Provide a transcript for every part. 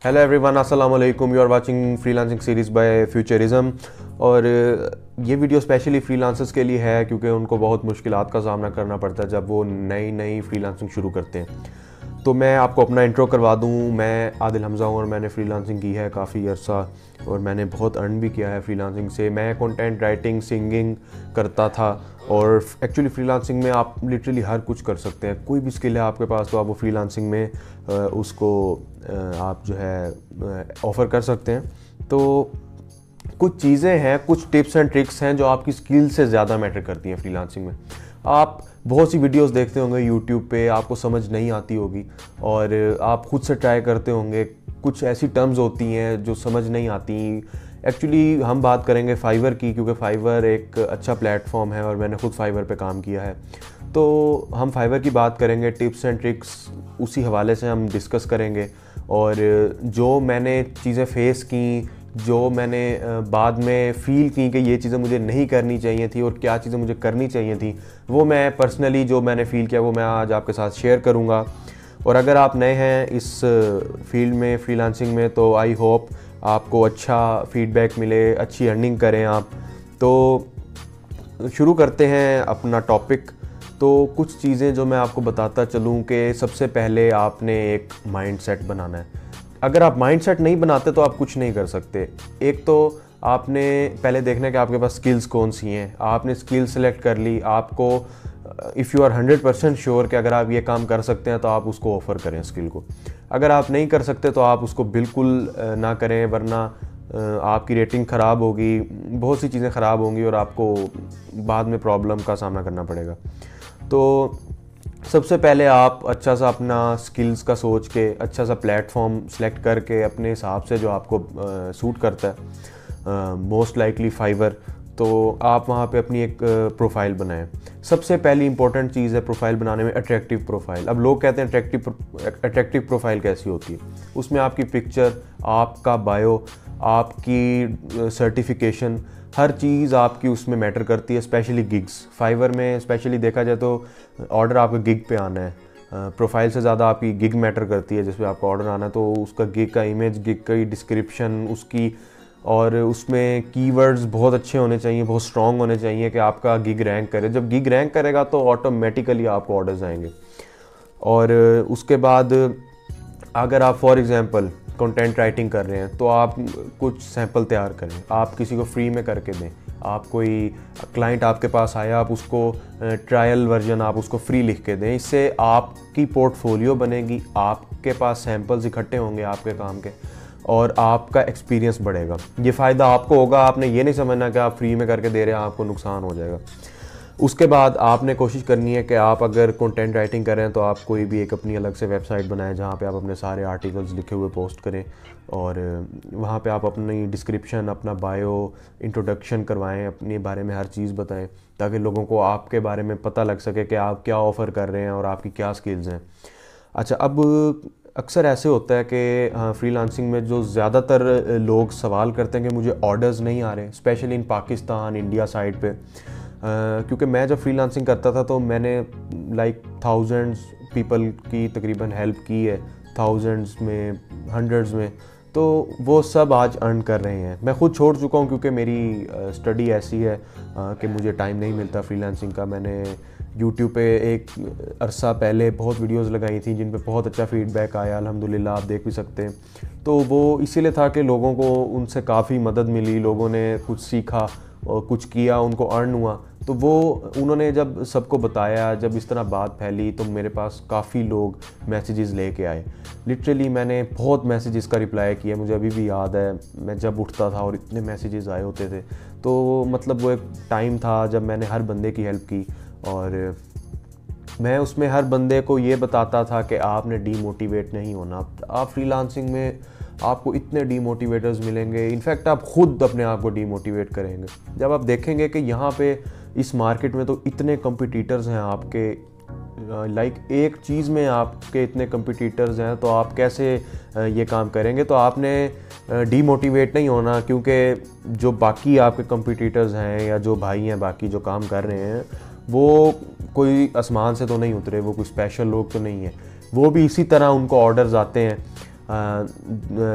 Hello everyone, अस्सलाम वालेकुम। You are watching freelancing series by Futurism. और ये वीडियो स्पेशली फ्रीलांसर्स के लिए है क्योंकि उनको बहुत मुश्किलात का सामना करना पड़ता है जब वो नई फ्रीलांसिंग शुरू करते हैं। तो मैं आपको अपना इंट्रो करवा दूं। मैं आदिल हमज़ा हूं और मैंने फ्रीलांसिंग की है काफ़ी अरसा और मैंने बहुत अर्न भी किया है फ्रीलांसिंग से। मैं कंटेंट राइटिंग, सिंगिंग करता था और एक्चुअली फ्रीलांसिंग में आप लिटरली हर कुछ कर सकते हैं। कोई भी स्किल है आपके पास तो आप वो फ्रीलांसिंग में उसको आप जो है ऑफ़र कर सकते हैं। तो कुछ चीज़ें हैं, कुछ टिप्स एंड ट्रिक्स हैं जो आपकी स्किल से ज़्यादा मैटर करती हैं फ्रीलांसिंग में। आप बहुत सी वीडियोस देखते होंगे यूट्यूब पे, आपको समझ नहीं आती होगी और आप खुद से ट्राई करते होंगे। कुछ ऐसी टर्म्स होती हैं जो समझ नहीं आती। एक्चुअली हम बात करेंगे फाइवर की, क्योंकि फाइवर एक अच्छा प्लेटफॉर्म है और मैंने खुद फाइवर पे काम किया है। तो हम फाइवर की बात करेंगे, टिप्स एंड ट्रिक्स उसी हवाले से हम डिस्कस करेंगे और जो मैंने चीज़ें फेस की, जो मैंने बाद में फ़ील की कि ये चीज़ें मुझे नहीं करनी चाहिए थी और क्या चीज़ें मुझे करनी चाहिए थी, वो मैं पर्सनली जो मैंने फ़ील किया वो मैं आज आपके साथ शेयर करूँगा। और अगर आप नए हैं इस फील्ड में, फ्रीलांसिंग में, तो आई होप आपको अच्छा फीडबैक मिले, अच्छी अर्निंग करें आप। तो शुरू करते हैं अपना टॉपिक। तो कुछ चीज़ें जो मैं आपको बताता चलूँ कि सबसे पहले आपने एक माइंडसेट बनाना है। अगर आप माइंडसेट नहीं बनाते तो आप कुछ नहीं कर सकते। एक तो आपने पहले देखना है कि आपके पास स्किल्स कौन सी हैं। आपने स्किल सेलेक्ट कर ली, आपको इफ़ यू आर 100% श्योर कि अगर आप ये काम कर सकते हैं तो आप उसको ऑफ़र करें स्किल को। अगर आप नहीं कर सकते तो आप उसको बिल्कुल ना करें, वरना आपकी रेटिंग ख़राब होगी, बहुत सी चीज़ें ख़राब होंगी और आपको बाद में प्रॉब्लम का सामना करना पड़ेगा। तो सबसे पहले आप अच्छा सा अपना स्किल्स का सोच के अच्छा सा प्लेटफॉर्म सेलेक्ट करके अपने हिसाब से जो आपको सूट करता है, मोस्ट लाइकली फाइवर, तो आप वहाँ पे अपनी एक प्रोफाइल बनाएं। सबसे पहली इंपॉर्टेंट चीज़ है प्रोफाइल बनाने में अट्रैक्टिव प्रोफाइल। अब लोग कहते हैं अट्रैक्टिव प्रोफाइल कैसी होती है। उसमें आपकी पिक्चर, आपका बायो, आपकी सर्टिफिकेशन, हर चीज़ आपकी उसमें मैटर करती है। स्पेशली गिग्स, फाइवर में स्पेशली देखा जाए तो ऑर्डर आपका गिग पे आना है। प्रोफाइल से ज़्यादा आपकी गिग मैटर करती है, जिसमें आपका ऑर्डर आना है। तो उसका गिग का इमेज, गिग की डिस्क्रिप्शन उसकी, और उसमें कीवर्ड्स बहुत अच्छे होने चाहिए, बहुत स्ट्रॉन्ग होने चाहिए कि आपका गिग रैंक करे। जब गिग रैंक करेगा तो ऑटोमेटिकली आपको ऑर्डर्स आएंगे। और उसके बाद अगर आप फॉर एग्ज़ाम्पल कंटेंट राइटिंग कर रहे हैं तो आप कुछ सैंपल तैयार करें, आप किसी को फ्री में करके दें। आप कोई क्लाइंट आपके पास आया, आप उसको ट्रायल वर्जन आप उसको फ्री लिख के दें। इससे आपकी पोर्टफोलियो बनेगी, आपके पास सैंपल्स इकट्ठे होंगे आपके काम के और आपका एक्सपीरियंस बढ़ेगा। ये फ़ायदा आपको होगा। आपने ये नहीं समझना कि आप फ्री में करके दे रहे हैं, आपको नुकसान हो जाएगा। उसके बाद आपने कोशिश करनी है कि आप अगर कंटेंट राइटिंग कर रहे हैं तो आप कोई भी एक अपनी अलग से वेबसाइट बनाएं जहाँ पे आप अपने सारे आर्टिकल्स लिखे हुए पोस्ट करें और वहाँ पे आप अपनी डिस्क्रिप्शन, अपना बायो, इंट्रोडक्शन करवाएं, अपने बारे में हर चीज़ बताएं ताकि लोगों को आपके बारे में पता लग सके कि आप क्या ऑफ़र कर रहे हैं और आपकी क्या स्किल्स हैं। अच्छा, अब अक्सर ऐसे होता है कि हाँ, फ्रीलांसिंग में जो ज़्यादातर लोग सवाल करते हैं कि मुझे ऑर्डर्स नहीं आ रहे, specially in Pakistan, India side पे। क्योंकि मैं जब फ्रीलांसिंग करता था तो मैंने लाइक थाउजेंड्स पीपल की तकरीबन हेल्प की है, थाउजेंड्स में, हंड्रेड्स में। तो वो सब आज अर्न कर रहे हैं। मैं ख़ुद छोड़ चुका हूँ क्योंकि मेरी स्टडी ऐसी है कि मुझे टाइम नहीं मिलता फ्रीलांसिंग का। मैंने यूट्यूब पे एक अरसा पहले बहुत वीडियोस लगाई थी जिन पे बहुत अच्छा फ़ीडबैक आया, अल्हम्दुलिल्लाह, आप देख भी सकते हैं। तो वो इसीलिए था कि लोगों को उनसे काफ़ी मदद मिली, लोगों ने कुछ सीखा और कुछ किया, उनको अर्न हुआ। तो वो उन्होंने जब सबको बताया, जब इस तरह बात फैली तो मेरे पास काफ़ी लोग मैसेजेस लेके आए। लिटरली मैंने बहुत मैसेजेस का रिप्लाई किया। मुझे अभी भी याद है मैं जब उठता था और इतने मैसेजेस आए होते थे। तो मतलब वो एक टाइम था जब मैंने हर बंदे की हेल्प की और मैं उसमें हर बंदे को ये बताता था कि आपने डीमोटिवेट नहीं होना। आप फ्रीलांसिंग में आपको इतने डीमोटिवेटर्स मिलेंगे, इनफैक्ट आप खुद अपने आप को डीमोटिवेट करेंगे जब आप देखेंगे कि यहाँ पे इस मार्केट में तो इतने कंपटीटर्स हैं आपके, लाइक एक चीज़ में आपके इतने कंपटीटर्स हैं तो आप कैसे ये काम करेंगे। तो आपने डीमोटिवेट नहीं होना, क्योंकि जो बाकी आपके कंपटीटर्स हैं या जो भाई हैं बाकी जो काम कर रहे हैं वो कोई आसमान से तो नहीं उतरे, वो कोई स्पेशल लोग तो नहीं है। वो भी इसी तरह उनको ऑर्डर्स आते हैं,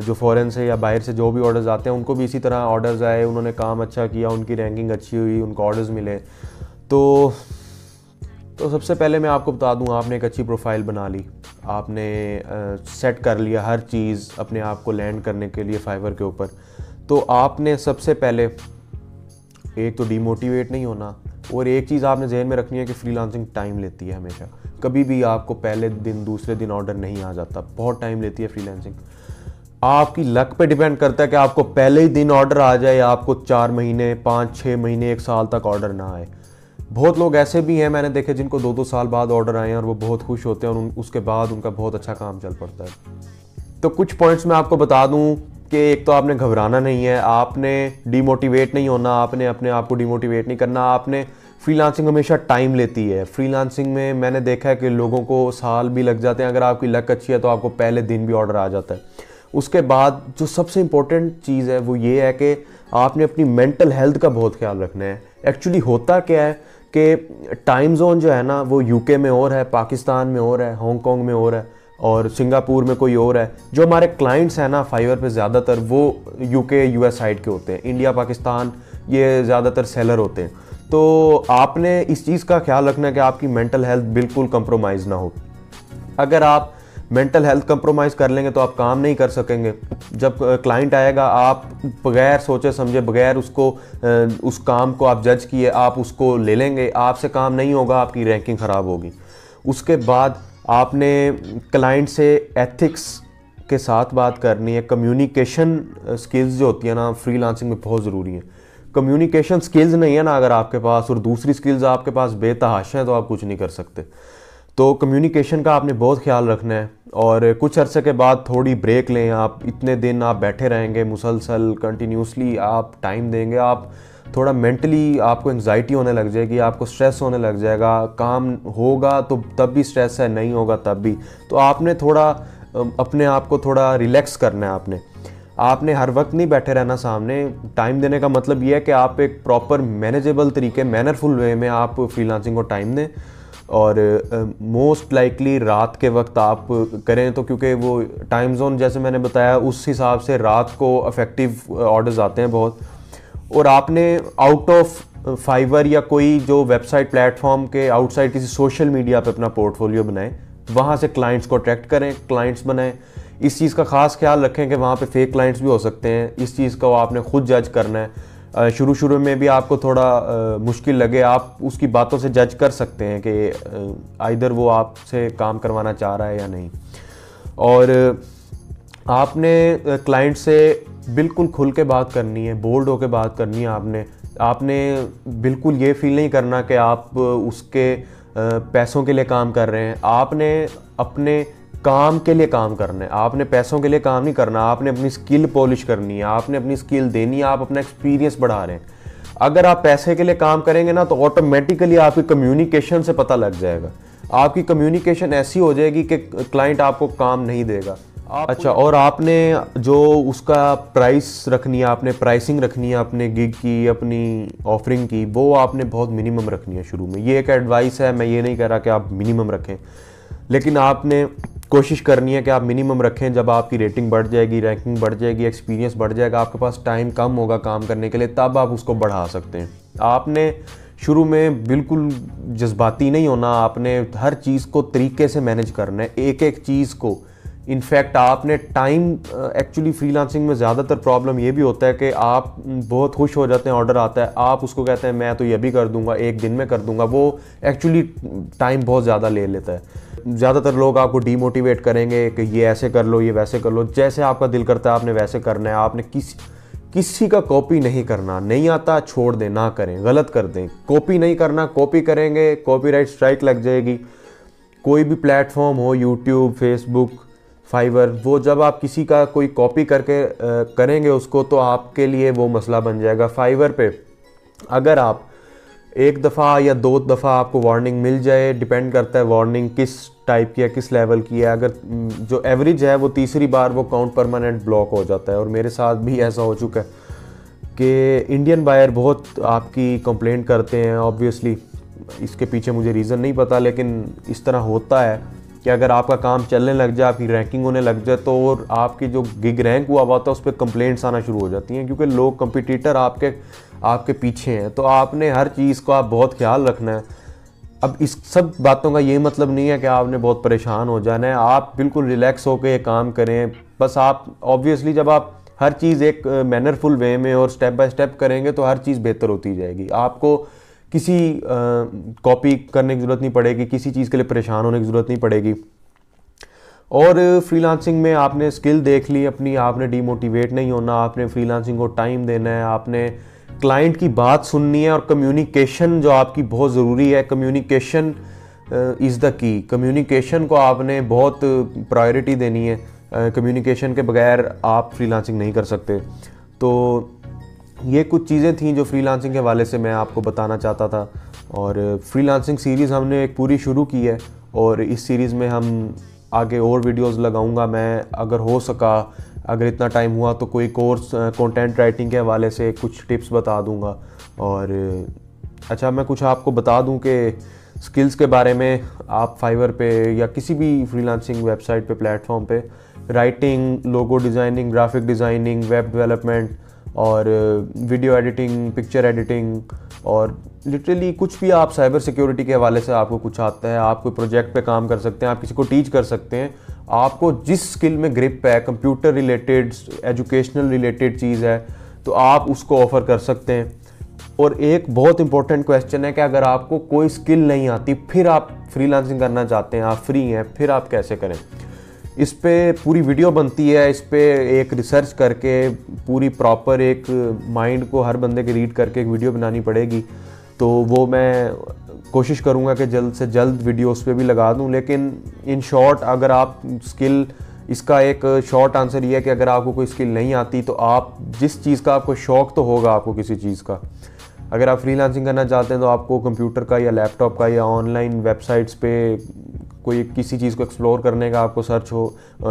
जो फ़ॉरेन से या बाहर से जो भी ऑर्डर्स आते हैं उनको भी इसी तरह ऑर्डर्स आए, उन्होंने काम अच्छा किया, उनकी रैंकिंग अच्छी हुई, उनको ऑर्डर्स मिले। तो सबसे पहले मैं आपको बता दूं, आपने एक अच्छी प्रोफाइल बना ली, आपने सेट कर लिया हर चीज़ अपने आप को लैंड करने के लिए फाइवर के ऊपर। तो आपने सबसे पहले एक तो डीमोटिवेट नहीं होना, और एक चीज़ आपने जहन में रखनी है कि फ्रीलांसिंग टाइम लेती है हमेशा। कभी भी आपको पहले दिन दूसरे दिन ऑर्डर नहीं आ जाता, बहुत टाइम लेती है फ्रीलांसिंग। आपकी लक पे डिपेंड करता है कि आपको पहले ही दिन ऑर्डर आ जाए या आपको 4 महीने 5-6 महीने 1 साल तक ऑर्डर ना आए। बहुत लोग ऐसे भी हैं मैंने देखे जिनको 2-2 साल बाद ऑर्डर आए हैं और वो बहुत खुश होते हैं और उसके बाद उनका बहुत अच्छा काम चल पड़ता है। तो कुछ पॉइंट्स मैं आपको बता दूं कि एक तो आपने घबराना नहीं है, आपने डीमोटिवेट नहीं होना, आपने अपने आप को डीमोटिवेट नहीं करना। आपने फ्रीलांसिंग हमेशा टाइम लेती है। फ्रीलांसिंग में मैंने देखा है कि लोगों को साल भी लग जाते हैं, अगर आपकी लक अच्छी है तो आपको पहले दिन भी ऑर्डर आ जाता है। उसके बाद जो सबसे इम्पोर्टेंट चीज़ है वो ये है कि आपने अपनी मेंटल हेल्थ का बहुत ख्याल रखना है। एक्चुअली होता क्या है कि टाइम जोन जो है ना वो यूके में और है, पाकिस्तान में और है, हांगकांग में और है, और सिंगापुर में कोई और है। जो हमारे क्लाइंट्स हैं ना फाइवर पे ज़्यादातर वो यूके यूएस साइड के होते हैं, इंडिया पाकिस्तान ये ज़्यादातर सेलर होते हैं। तो आपने इस चीज़ का ख्याल रखना है कि आपकी मेंटल हेल्थ बिल्कुल कंप्रोमाइज़ ना हो। अगर आप मेंटल हेल्थ कंप्रोमाइज़ कर लेंगे तो आप काम नहीं कर सकेंगे। जब क्लाइंट आएगा आप बगैर सोचे समझे, बगैर उसको उस काम को आप जज किए आप उसको ले लेंगे, आपसे काम नहीं होगा, आपकी रैंकिंग ख़राब होगी। उसके बाद आपने क्लाइंट से एथिक्स के साथ बात करनी है। कम्युनिकेशन स्किल्स जो होती है ना फ्रीलांसिंग में बहुत ज़रूरी है। कम्युनिकेशन स्किल्स नहीं है ना अगर आपके पास, और दूसरी स्किल्स आपके पास बेतहाशा है, तो आप कुछ नहीं कर सकते। तो कम्युनिकेशन का आपने बहुत ख्याल रखना है, और कुछ अरसे के बाद थोड़ी ब्रेक लें। आप इतने दिन आप बैठे रहेंगे मुसलसल कंटिन्यूसली आप टाइम देंगे, आप थोड़ा मेंटली आपको एंग्जाइटी होने लग जाएगी, आपको स्ट्रेस होने लग जाएगा। काम होगा तो तब भी स्ट्रेस है, नहीं होगा तब भी। तो आपने थोड़ा अपने आप को थोड़ा रिलैक्स करना है। आपने हर वक्त नहीं बैठे रहना सामने। टाइम देने का मतलब ये है कि आप एक प्रॉपर मैनेजेबल तरीके, मैनरफुल वे में आप फ्रीलांसिंग को टाइम दें, और मोस्ट लाइकली रात के वक्त आप करें। तो क्योंकि वो टाइम जोन जैसे मैंने बताया उस हिसाब से रात को इफ़ेक्टिव ऑर्डर्स आते हैं बहुत। और आपने आउट ऑफ फाइवर या कोई जो वेबसाइट प्लेटफॉर्म के आउटसाइड किसी सोशल मीडिया पे अपना पोर्टफोलियो बनाएं, वहाँ से क्लाइंट्स को अट्रैक्ट करें, क्लाइंट्स बनाएं। इस चीज़ का खास ख्याल रखें कि वहाँ पे फेक क्लाइंट्स भी हो सकते हैं। इस चीज़ को आपने खुद जज करना है। शुरू में भी आपको थोड़ा मुश्किल लगे, आप उसकी बातों से जज कर सकते हैं कि आइदर वो आपसे काम करवाना चाह रहा है या नहीं। और आपने क्लाइंट से बिल्कुल खुल के बात करनी है, बोल्ड होकर बात करनी है। आपने बिल्कुल ये फील नहीं करना कि आप उसके पैसों के लिए काम कर रहे हैं। आपने अपने काम के लिए काम करना है, आपने पैसों के लिए काम नहीं करना। आपने अपनी स्किल पॉलिश करनी है, आपने अपनी स्किल देनी है, आप अपना एक्सपीरियंस बढ़ा रहे हैं। अगर आप पैसे के लिए काम करेंगे ना तो ऑटोमेटिकली आपकी कम्युनिकेशन से पता लग जाएगा। आपकी कम्युनिकेशन ऐसी हो जाएगी कि क्लाइंट आपको काम नहीं देगा। अच्छा, और आपने जो उसका प्राइस रखनी है, आपने प्राइसिंग रखनी है अपने गिग की, अपनी ऑफरिंग की, वो आपने बहुत मिनिमम रखनी है शुरू में। ये एक एडवाइस है, मैं ये नहीं कह रहा कि आप मिनिमम रखें, लेकिन आपने कोशिश करनी है कि आप मिनिमम रखें। जब आपकी रेटिंग बढ़ जाएगी, रैंकिंग बढ़ जाएगी, एक्सपीरियंस बढ़ जाएगा, आपके पास टाइम कम होगा काम करने के लिए, तब आप उसको बढ़ा सकते हैं। आपने शुरू में बिल्कुल जज्बाती नहीं होना, आपने हर चीज़ को तरीके से मैनेज करना है, एक एक चीज़ को। इनफैक्ट आपने टाइम, एक्चुअली फ्रीलांसिंग में ज़्यादातर प्रॉब्लम ये भी होता है कि आप बहुत खुश हो जाते हैं, ऑर्डर आता है, आप उसको कहते हैं मैं तो ये भी कर दूंगा, एक दिन में कर दूंगा। वो एक्चुअली टाइम बहुत ज़्यादा ले लेता है। ज़्यादातर लोग आपको डीमोटिवेट करेंगे कि ये ऐसे कर लो, ये वैसे कर लो, जैसे आपका दिल करता है आपने वैसे करना है। आपने किसी का कॉपी नहीं करना, नहीं आता छोड़ दें, ना करें, गलत कर दें। कॉपी नहीं करना, कॉपी करेंगे कॉपीराइट स्ट्राइक लग जाएगी। कोई भी प्लेटफॉर्म हो, यूट्यूब, फेसबुक, फाइवर, वो जब आप किसी का कोई कॉपी करके करेंगे उसको, तो आपके लिए वो मसला बन जाएगा। फाइवर पे अगर आप एक दफ़ा या 2 दफ़ा आपको वार्निंग मिल जाए, डिपेंड करता है वार्निंग किस टाइप की है, किस लेवल की है। अगर जो एवरेज है वो तीसरी बार वो अकाउंट परमानेंट ब्लॉक हो जाता है। और मेरे साथ भी ऐसा हो चुका है कि इंडियन बायर बहुत आपकी कंप्लेंट करते हैं। ऑब्वियसली इसके पीछे मुझे रीज़न नहीं पता, लेकिन इस तरह होता है कि अगर आपका काम चलने लग जाए, आपकी रैंकिंग होने लग जाए, तो और आपकी जो गिग रैंक हुआ हुआ था उस पर कंप्लेंट्स आना शुरू हो जाती हैं, क्योंकि लोग कंपटीटर आपके पीछे हैं। तो आपने हर चीज़ को आप बहुत ख्याल रखना है। अब इस सब बातों का ये मतलब नहीं है कि आपने बहुत परेशान हो जाना है। आप बिल्कुल रिलैक्स होकर ये काम करें। बस आप ऑब्वियसली जब आप हर चीज़ एक मैनरफुल वे में और स्टेप बाय स्टेप करेंगे तो हर चीज़ बेहतर होती जाएगी। आपको किसी कॉपी करने की ज़रूरत नहीं पड़ेगी, किसी चीज़ के लिए परेशान होने की ज़रूरत नहीं पड़ेगी। और फ्रीलांसिंग में आपने स्किल देख ली अपनी, आपने डीमोटिवेट नहीं होना, आपने फ्रीलांसिंग को टाइम देना है, आपने क्लाइंट की बात सुननी है। और कम्युनिकेशन जो आपकी बहुत ज़रूरी है, communication is the key. Communication को आपने बहुत प्रायोरिटी देनी है। कम्युनिकेशन के बगैर आप फ्रीलांसिंग नहीं कर सकते। तो ये कुछ चीज़ें थी जो फ्रीलांसिंग के हवाले से मैं आपको बताना चाहता था। और फ्रीलांसिंग सीरीज़ हमने एक पूरी शुरू की है, और इस सीरीज़ में हम आगे और वीडियोस लगाऊंगा। मैं अगर हो सका, अगर इतना टाइम हुआ तो कोई कोर्स कंटेंट राइटिंग के हवाले से कुछ टिप्स बता दूंगा। और अच्छा, मैं कुछ आपको बता दूं कि स्किल्स के बारे में आप फाइवर पे या किसी भी फ्रीलांसिंग वेबसाइट पे, प्लेटफॉर्म पे writing, logo designing, graphic designing, web development और वीडियो एडिटिंग, पिक्चर एडिटिंग, और लिटरली कुछ भी आप साइबर सिक्योरिटी के हवाले से आपको कुछ आता है, आप कोई प्रोजेक्ट पे काम कर सकते हैं, आप किसी को टीच कर सकते हैं। आपको जिस स्किल में ग्रिप है, कंप्यूटर रिलेटेड, एजुकेशनल रिलेटेड चीज़ है, तो आप उसको ऑफ़र कर सकते हैं। और एक बहुत इंपॉर्टेंट क्वेश्चन है कि अगर आपको कोई स्किल नहीं आती, फिर आप फ्रीलांसिंग करना चाहते हैं, आप फ्री हैं, फिर आप कैसे करें? इस पे पूरी वीडियो बनती है। इस पे एक रिसर्च करके पूरी प्रॉपर एक माइंड को हर बंदे के रीड करके एक वीडियो बनानी पड़ेगी। तो वो मैं कोशिश करूँगा कि जल्द से जल्द वीडियो उस पर भी लगा दूँ। लेकिन इन शॉर्ट, अगर आप स्किल, इसका एक शॉर्ट आंसर ये है कि अगर आपको कोई स्किल नहीं आती तो आप जिस चीज़ का आपको शौक़ तो होगा, आपको किसी चीज़ का, अगर आप फ्रीलांसिंग करना चाहते हैं तो आपको कंप्यूटर का या लैपटॉप का या ऑनलाइन वेबसाइट्स पे कोई किसी चीज़ को एक्सप्लोर करने का आपको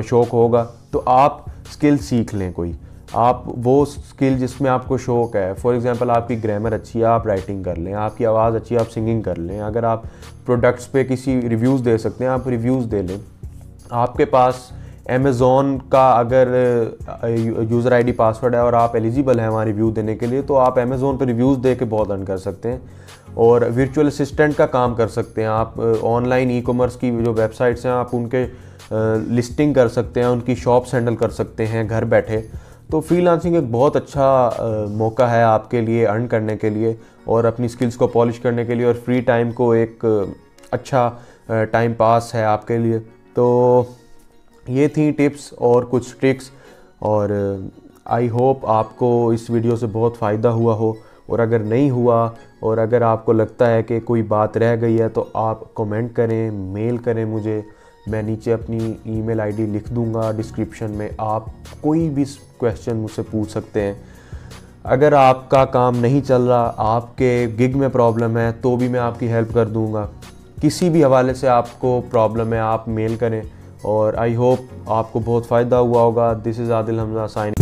शौक़ होगा, तो आप स्किल सीख लें कोई। आप वो स्किल जिसमें आपको शौक़ है, फॉर एग्जांपल आपकी ग्रामर अच्छी है, आप राइटिंग कर लें, आपकी आवाज़ अच्छी है, आप सिंगिंग कर लें। अगर आप प्रोडक्ट्स पे किसी रिव्यूज़ दे सकते हैं, आप रिव्यूज़ दे लें। आपके पास अमेज़ॉन का अगर यूज़र आईडी पासवर्ड है और आप एलिजिबल हैं वहाँ रिव्यू देने के लिए, तो आप अमेज़ॉन पे रिव्यूज़ दे के बहुत अर्न कर सकते हैं। और वर्चुअल असिस्टेंट का काम कर सकते हैं आप। ऑनलाइन ई कॉमर्स की जो वेबसाइट्स हैं, आप उनके लिस्टिंग कर सकते हैं, उनकी शॉप्स हैंडल कर सकते हैं घर बैठे। तो फ्रीलांसिंग एक बहुत अच्छा मौका है आपके लिए अर्न करने के लिए और अपनी स्किल्स को पॉलिश करने के लिए, और फ्री टाइम को एक अच्छा टाइम पास है आपके लिए। तो ये थी टिप्स और कुछ ट्रिक्स, और आई होप आपको इस वीडियो से बहुत फ़ायदा हुआ हो। और अगर नहीं हुआ, और अगर आपको लगता है कि कोई बात रह गई है, तो आप कमेंट करें, मेल करें मुझे। मैं नीचे अपनी ईमेल आईडी लिख दूंगा डिस्क्रिप्शन में। आप कोई भी क्वेश्चन मुझसे पूछ सकते हैं। अगर आपका काम नहीं चल रहा, आपके गिग में प्रॉब्लम है, तो भी मैं आपकी हेल्प कर दूंगा। किसी भी हवाले से आपको प्रॉब्लम है, आप मेल करें। और आई होप आपको बहुत फ़ायदा हुआ होगा। This is Adil Hamza sign.